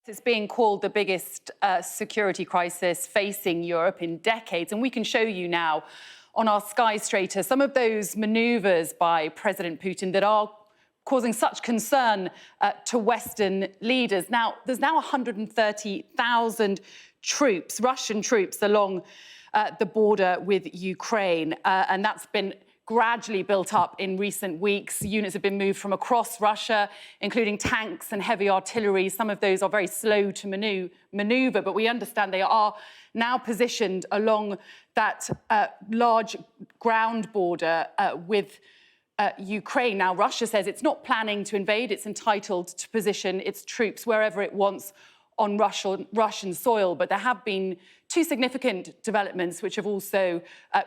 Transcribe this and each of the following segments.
It's being called the biggest security crisis facing Europe in decades. And we can show you now on our skyscraper some of those manoeuvres by President Putin that are causing such concern to Western leaders. Now, there's now 130,000 troops, Russian troops, along the border with Ukraine. And that's been gradually built up in recent weeks. Units have been moved from across Russia, including tanks and heavy artillery. Some of those are very slow to maneuver, but we understand they are now positioned along that large ground border with Ukraine. Now, Russia says it's not planning to invade. It's entitled to position its troops wherever it wants on Russian soil. But there have been two significant developments which have also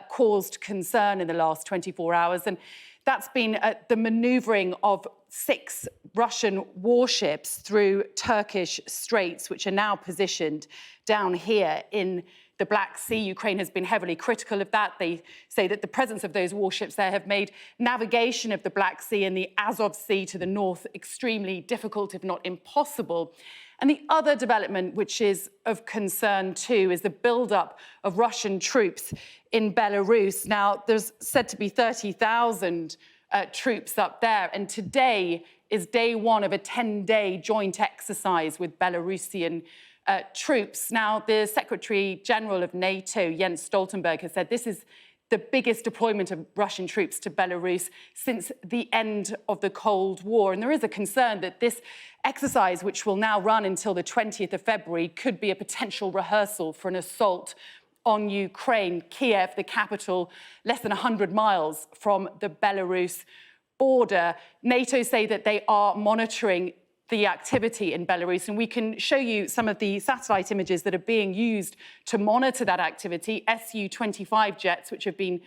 caused concern in the last 24 hours. And that's been the manoeuvring of 6 Russian warships through Turkish straits, which are now positioned down here in the Black Sea. Ukraine has been heavily critical of that. They say that the presence of those warships there have made navigation of the Black Sea and the Azov Sea to the north extremely difficult, if not impossible. And the other development, which is of concern too, is the build-up of Russian troops in Belarus. Now, there's said to be 30,000 troops up there, and today is day one of a 10-day joint exercise with Belarusian troops. Now, the Secretary General of NATO, Jens Stoltenberg, has said this is the biggest deployment of Russian troops to Belarus since the end of the Cold War. And there is a concern that this exercise, which will now run until the 20th of February, could be a potential rehearsal for an assault on Ukraine. Kiev, the capital, less than 100 miles from the Belarus border. NATO say that they are monitoring the activity in Belarus, and we can show you some of the satellite images that are being used to monitor that activity. Su-25 jets, which have been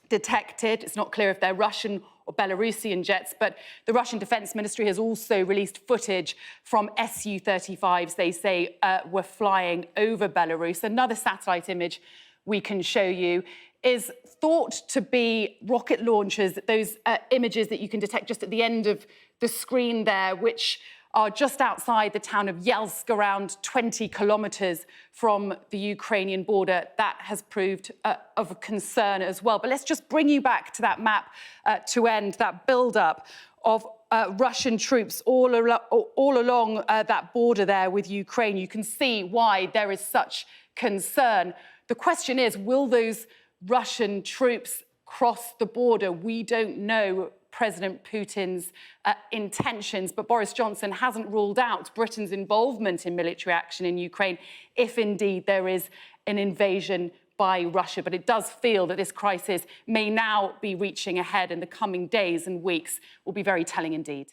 detected. It's not clear if they're Russian or Belarusian jets, but the Russian Defense Ministry has also released footage from Su-35s they say were flying over Belarus. Another satellite image we can show you is thought to be rocket launchers, those images that you can detect just at the end of the screen there, which are just outside the town of Yelsk, around 20 kilometres from the Ukrainian border. That has proved of concern as well. But let's just bring you back to that map to end, that build-up of Russian troops all along that border there with Ukraine. You can see why there is such concern. The question is, will those Russian troops cross the border? We don't know President Putin's intentions, but Boris Johnson hasn't ruled out Britain's involvement in military action in Ukraine if indeed there is an invasion by Russia. But it does feel that this crisis may now be reaching ahead, and the coming days and weeks will be very telling indeed.